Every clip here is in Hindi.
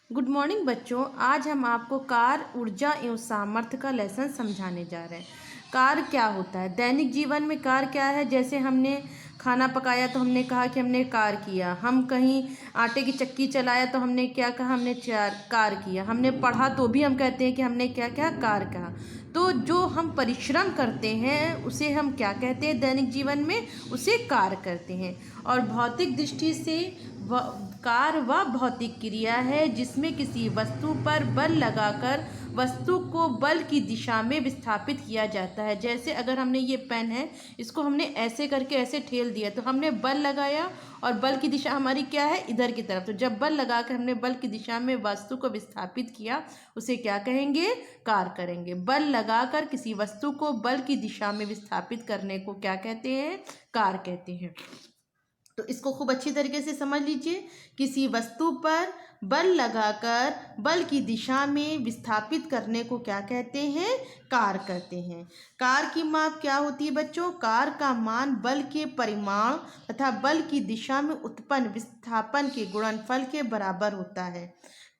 गुड मॉर्निंग बच्चों। आज हम आपको कार ऊर्जा एवं सामर्थ्य का लेसन समझाने जा रहे हैं। कार क्या होता है? दैनिक जीवन में कार क्या है? जैसे हमने खाना पकाया तो हमने कहा कि हमने कार किया। हम कहीं आटे की चक्की चलाया तो हमने क्या कहा? हमने कार किया। हमने पढ़ा तो भी हम कहते हैं कि हमने क्या क्या कार कहा। तो जो हम परिश्रम करते हैं उसे हम क्या कहते हैं? दैनिक जीवन में उसे कार करते हैं। और भौतिक दृष्टि से कार वह भौतिक क्रिया है जिसमें किसी वस्तु पर बल लगाकर वस्तु को बल की दिशा में विस्थापित किया जाता है। जैसे अगर हमने ये पेन है, इसको हमने ऐसे करके ऐसे ठेल दिया तो हमने बल लगाया और बल की दिशा हमारी क्या है? इधर की तरफ। तो जब बल लगाकर हमने बल की दिशा में वस्तु को विस्थापित किया उसे क्या कहेंगे? कार करेंगे। बल लगाकर किसी वस्तु को बल की दिशा में विस्थापित करने को क्या कहते हैं? कार कहते हैं। तो इसको खूब अच्छी तरीके से समझ लीजिए। किसी वस्तु पर बल लगाकर बल की दिशा में विस्थापित करने को क्या कहते हैं? कार कहते हैं। कार की माप क्या होती है बच्चों? कार का मान बल के परिमाण तथा बल की दिशा में उत्पन्न विस्थापन के गुणनफल के बराबर होता है।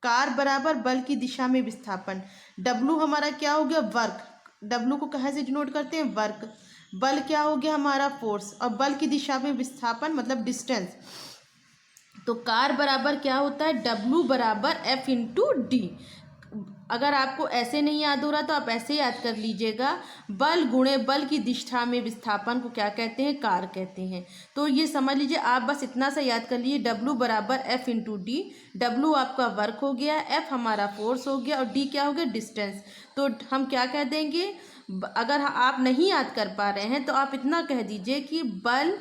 कार बराबर बल की दिशा में विस्थापन। W हमारा क्या हो गया? वर्क। W को कहाँ से डिनोट करते हैं? वर्क। बल क्या हो गया? हमारा फोर्स। और बल की दिशा में विस्थापन मतलब डिस्टेंस। तो कार बराबर क्या होता है? W बराबर F इंटू डी। अगर आपको ऐसे नहीं याद हो रहा तो आप ऐसे याद कर लीजिएगा। बल गुणे बल की दिशा में विस्थापन को क्या कहते हैं? कार कहते हैं। तो ये समझ लीजिए, आप बस इतना सा याद कर लीजिए। W बराबर F इंटू डी। W आपका वर्क हो गया, F हमारा फोर्स हो गया और D क्या हो गया? डिस्टेंस। तो हम क्या कह देंगे? अगर आप नहीं याद कर पा रहे हैं तो आप इतना कह दीजिए कि बल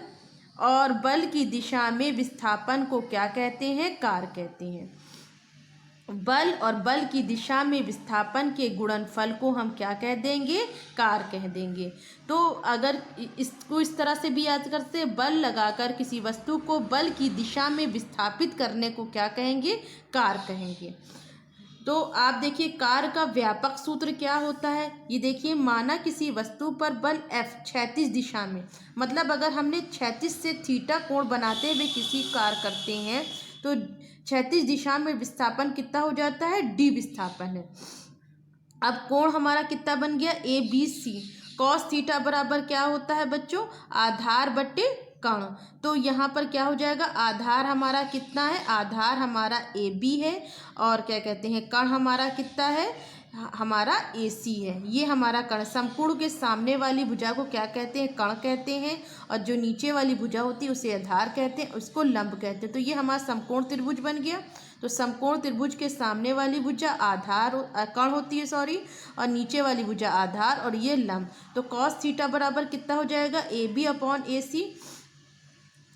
और बल की दिशा में विस्थापन को क्या कहते हैं? कार कहते हैं। बल और बल की दिशा में विस्थापन के गुणनफल को हम क्या कह देंगे? कार कह देंगे। तो अगर इसको इस तरह से भी याद करते, बल लगाकर किसी वस्तु को बल की दिशा में विस्थापित करने को क्या कहेंगे? कार कहेंगे। तो आप देखिए, कार का व्यापक सूत्र क्या होता है? ये देखिए, माना किसी वस्तु पर बल F क्षैतिज दिशा में, मतलब अगर हमने क्षैतिज से थीटा कोण बनाते हुए किसी कार करते हैं तो क्षैतिज दिशा में विस्थापन कितना हो जाता है? D विस्थापन है। अब कोण हमारा कितना बन गया? ABC। कॉस थीटा बराबर क्या होता है बच्चों? आधार बटे कण। तो यहाँ पर क्या हो जाएगा? आधार हमारा कितना है? आधार हमारा AB है और क्या कहते हैं, कण हमारा कितना है? हमारा AC है। ये हमारा कण। समकोण के सामने वाली भुजा को क्या कहते हैं? कण कहते हैं। और जो नीचे वाली भुजा होती है उसे आधार कहते हैं, उसको लंब कहते हैं। तो ये हमारा समकोण त्रिभुज बन गया। तो समकोण त्रिभुज के सामने वाली भुजा आधार कण होती है, सॉरी, और नीचे वाली भुजा आधार और ये लंब। तो कॉस थीटा बराबर कितना हो जाएगा? AB upon AC।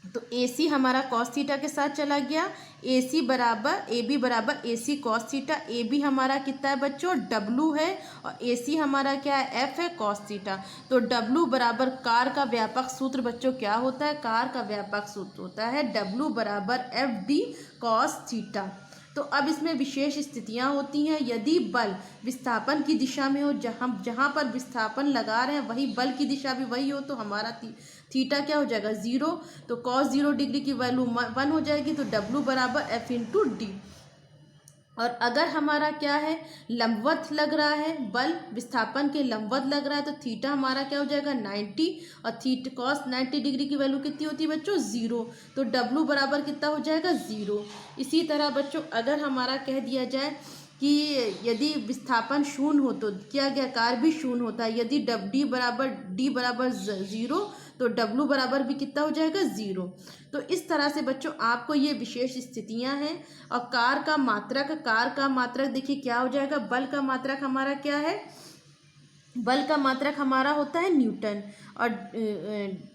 तो AC हमारा कॉस थीटा के साथ चला गया। AB बराबर AC कॉस थीटा। AB हमारा कितना है बच्चों? W है और AC हमारा क्या है? F है, कॉस थीटा। तो W बराबर कार का व्यापक सूत्र बच्चों क्या होता है? कार का व्यापक सूत्र होता है W बराबर FD कॉस थीटा। तो अब इसमें विशेष स्थितियां होती हैं। यदि बल विस्थापन की दिशा में हो, जहाँ पर विस्थापन लगा रहे हैं वही बल की दिशा भी वही हो, तो हमारा थीटा क्या हो जाएगा? 0। तो कॉस 0 डिग्री की वैल्यू 1 हो जाएगी। तो W बराबर F इंटू डी। और अगर हमारा क्या है? लंबवत लग रहा है, बल विस्थापन के लंबवत लग रहा है, तो थीटा हमारा क्या हो जाएगा? 90। और कॉस 90 डिग्री की वैल्यू कितनी होती है बच्चों? 0। तो W बराबर कितना हो जाएगा? 0। इसी तरह बच्चों, अगर हमारा कह दिया जाए कि यदि विस्थापन शून्य हो तो क्या गया? कार भी शून्य होता है। यदि D बराबर 0 तो W बराबर भी कितना हो जाएगा? 0। तो इस तरह से बच्चों आपको ये विशेष स्थितियां हैं। और कार का मात्रक देखिए क्या हो जाएगा? बल का मात्रक हमारा क्या है? बल का मात्रक हमारा होता है न्यूटन। और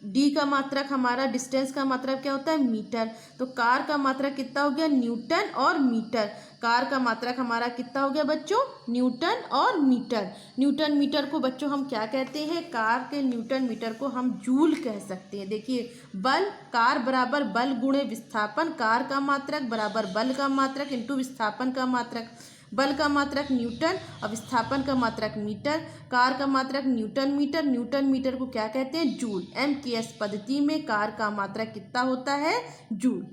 डी का मात्रक हमारा, डिस्टेंस का मात्रक क्या होता है? मीटर। तो कार का मात्रक कितना हो गया? न्यूटन और मीटर। कार का मात्रक हमारा कितना हो गया बच्चों? न्यूटन और मीटर। न्यूटन मीटर को बच्चों हम क्या कहते हैं? कार के न्यूटन मीटर को हम जूल कह सकते हैं। देखिए, बल, कार बराबर बल गुणे विस्थापन। कार का मात्रक बराबर बल का मात्रक इंटू विस्थापन का मात्रक। बल का मात्रक न्यूटन और विस्थापन का मात्रक मीटर। कार का मात्रक न्यूटन मीटर। न्यूटन मीटर को क्या कहते हैं? जूल। MKS पद्धति में कार का मात्रक कितना होता है? जूल।